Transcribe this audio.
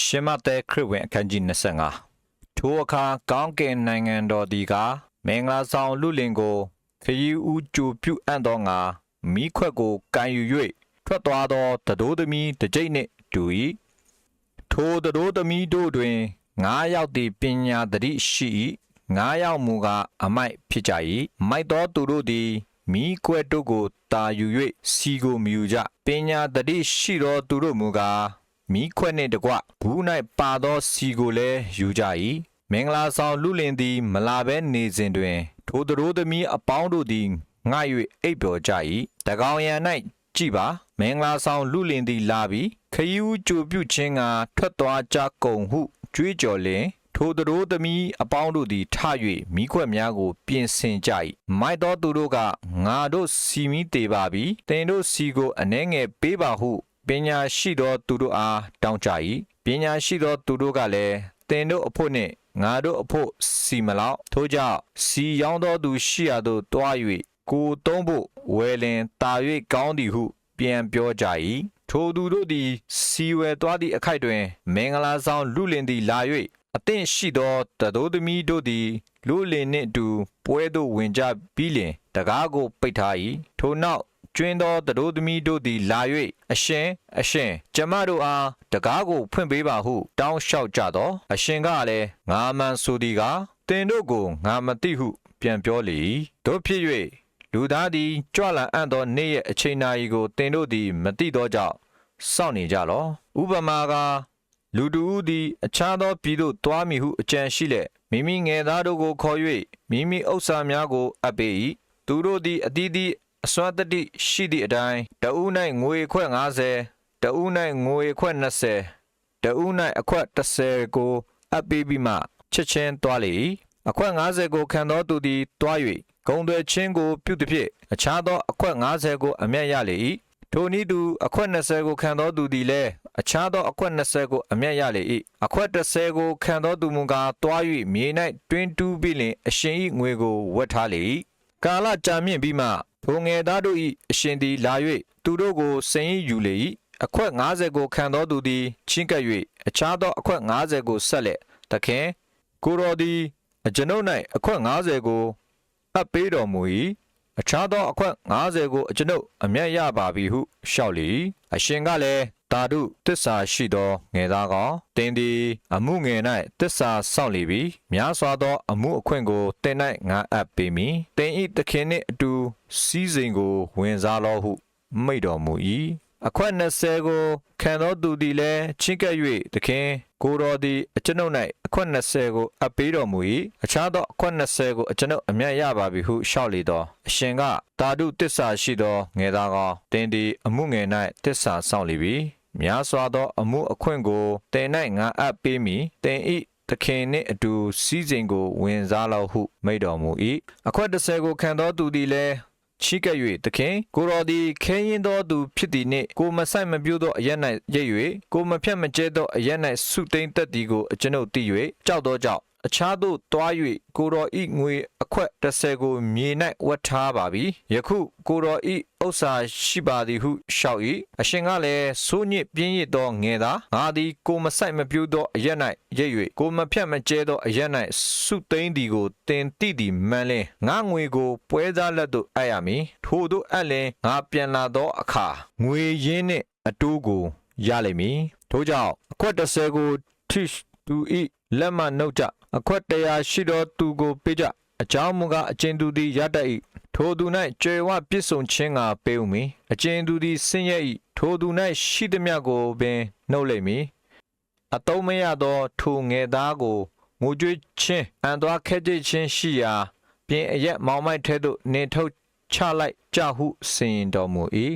ရှင်မတဲခရစ်ဝင်အခန်းကြီး25ထိုအခါကောင်းကင်နိုင်ငံတော်ဒီကမင်္ဂလာဆောင်လူလင်ကိုခရီးဦးကြိုပြုအံ့သောငါမိခွက်ကိုကန်ယူ၍ထွက်သွားသောတတိုးသမီးတစ်ကြိတ်နှင့်တူ၏ထိုတတိုးသမီးတို့တွင်9ယောက်သည်ပညာသတိရှိ၏9ယောက်မူကားအမိုက်ဖြစ်ကြ၏မိုက်သောသူတို့သည်မိခွက်တို့ကိုတာယူ၍စီကိုမယူကြပညာသတိရှိသောသူတို့မူကားမိခွက်နှင့်တကွဘူး၌ပါသောစီကိုလည်းယူကြ၏မင်္ဂလာဆောင်လူလင်သည်မလာဘဲနေစဉ်တွင်ထိုသူတို့သမီးအပေါင်းတို့သည်ငှ၍အိပ်ပျော်ကြ၏တကောင်ရံ၌ကြည်ပါမင်္ဂလာဆောင်လူလင်သည်လာပြီးခရီးဦးကြိုပြုခြင်းကထွက်သွားကြကုန်ဟုကြွေးကြော်လျင်ထိုသူတို့သမီးအပေါင်းတို့သည်ထ၍မိခွက်များကိုပြင်ဆင်ကြ၏မိုက်သောသူတို့ကငါတို့စီမီတေပါပြီတင်တို့စီကိုအနှဲငယ်ပေးပါဟုပညာရှိသောသူတို့အားတောင်းကြ၏ပညာရှိသောသူတို့ကလည်းတင်တို့အဖို့နှင့်ငါတို့အဖို့စီမလောက်ထို့ကြောင့်စီရောင်းသောသူရှိရာသို့တွား၍ကိုသုံးဖို့ဝယ်လင်တာ၍ကောင်းသည်ဟုပြန်ပြောကြ၏ထိုသူတို့သည်စီဝယ်သွားသည့်အခိုက်တွင်မင်္ဂလာဆောင်လူလင်သည်လာ၍အသင့်ရှိသောတတိုးသမီးတို့သည်လူလင်နှင့်အတူပွဲသို့ဝင်ကြပြီးလျှင်တကားကိုပိတ်ထား၏ထိုနောက်ကျွင်းသောတတိုးသမီးတို့သည်လာ၍အရှင်ကျမတို့အားတကားကိုဖွင့်ပေးပါဟုတောင်းလျှောက်ကြသောအရှင်ကလည်းငါမှန်ဆိုသည်ကတင်တို့ကိုငါမသိဟုပြန်ပြောလေ၏တို့ဖြစ်၍လူသားသည်ကြွလာအံ့သောနေ့ရဲ့အချိန်နာရီကိုတင်တို့သည်မသိသောကြောင့်စောင့်နေကြလောဥပမာကလူတူဦးသည်အခြားသောပြည်သို့သွားမည်ဟုအကြံရှိလျက်မိမိငယ်သားတို့ကိုခေါ်၍မိမိဥစ္စာများကိုအပ်ပေး၏သူတို့သည်အသီးသီးအစွမ်းတတိရှိသည့်အတိုင်းတဦး၌ငွေခွက်50တဦး၌ငွေခွက်20တဦး၌အခွက်30ကိုအပ်ပေးပြီးမှချက်ချင်းသွားလေ၏အခွက်50ကိုခံသောသူသည်သွား၍ဂုံသွဲချင်းကိုပြုသည်ဖြင့်အခြားသောအခွက်50ကိုအမျက်ရလေ၏ထိုနည်းတူအခွက်20ကိုခံသောသူသည်လည်းအခြားသောအခွက်20ကိုအမျက်ရလေ၏အခွက်30ကိုခံသောသူမူကားတွား၍မြေ၌တွင်းတူးပြီးလျှင်အရှင်၏ငွေကိုဝတ်ထားလေ၏ကာလကြာမြင့်ပြီးမှထိုငယ်သားတို့၏အရှင်သည်လာ၍သူတို့ကိုစိန်ယူလေ၏အခွက်50ကိုခံသောသူသည်ချင်းကပ်၍အခြားသောအခွက်50ကိုဆက်လက်သခင်ကိုတော်သည်အကျွန်ုပ်၌အခွက်50ကိုအပ်ပေးတော်မူ၏အခြားသောအခွက်50ကိုအကျွန်ုပ်အမျက်ရပါပြီဟုလျှောက်လေ၏အရှင်ကလည်းတာဒုတစ္ဆာရှိသောငယ်သားကောင်တင်သည်အမှုငယ်၌တစ္ဆာစောင့်လေပြီများစွာသောအမှုအခွင့်ကိုတင်၌ငါအပ်ပေးမည်တင်ဤသခင်နှင့်အတူစည်းစိမ်ကိုဝင်စားလောဟုမိန့်တော်မူ၏အခွက်20ကိုခံသောသူသည်လည်းချင်းကပ်၍သခင်ကိုတော်သည်အကျွန်ုပ်၌အခွက်20ကိုအပ်ပေးတော်မူ၏အခြားသောအခွက်20ကိုအကျွန်ုပ်အမျက်ရပါပြီဟုလျှောက်လေသောအရှင်ကတာဒုတစ္ဆာရှိသောငယ်သားကောင်တင်သည်အမှုငယ်၌တစ္ဆာစောင့်လေပြီများစွာသောအမှုအခွင့်ကိုတင်၌ငါအပ်ပေးမည်တင်ဤသခင်နှင့်အတူစည်းစိမ်ကိုဝင်စားလောဟုမိန့်တော်မူ၏အခွက်30ကိုခံသောသူသည်လည်းချီးကပ်၍သခင်ကိုတော်သည်ခဲရင်သောသူဖြစ်သည်နှင့်ကိုမဆိုင်မပြိုးသောအရ၌ရိပ်၍ကိုမဖြတ်မကျဲသောအရ၌ဆုသိမ်းတတ်သည်ကိုအကျွန်ုပ်သိ၍ကြောက်သောကြောင့်အခြားသို့တွား၍ကိုတော်ဤငွေအခွက်30ကိုမြေ၌ဝတ်ထားပါပြီယခုကိုတော်ဤဥစ္စာရှိပါသည်ဟုလျှောက်၏အရှင်ကလည်းဆိုးညစ်ပြင်းရသောငယ်သားငါသည်ကိုမဆိုင်မပြိုးသောအရ၌ရိပ်၍ကိုမဖြတ်မကျဲသောအရ၌ဆုသိမ်းသည်ကိုတင်တိသည်မှန်လင်ငါငွေကိုပွဲစားလက်သို့အပ်ရမည်ထိုသို့အပ်လင်ငါပြန်လာသောအခါငွေရင်းနှင့်အတိုးကိုရလိမ့်မည်ထို့ကြောင့်အခွက်30ကိုထိသူဤလက်မှနှုတ်ကြအခွက်100ရှိသောသူကိုပေးကြအကြောင်းမူကားအကျဉ်သူသည်ရတတ်၏ထိုသူ၌ကြွယ်ဝပြည့်စုံခြင်းကပေးဦးမည်အကျဉ်သူသည်ဆင်းရဲ၏ထိုသူ၌ရှိသည်မြတ်ကိုပင်နှုတ်လိမ့်မည်အတုံးမရသောထိုငယ်သားကိုငိုကြွေးခြင်းအံသွားခဲကြိတ်ခြင်းရှိရာပြင်အရက်မောင်မိုက်ထဲသို့နေထုတ်ချလိုက်ကြဟုစီရင်တော်မူ၏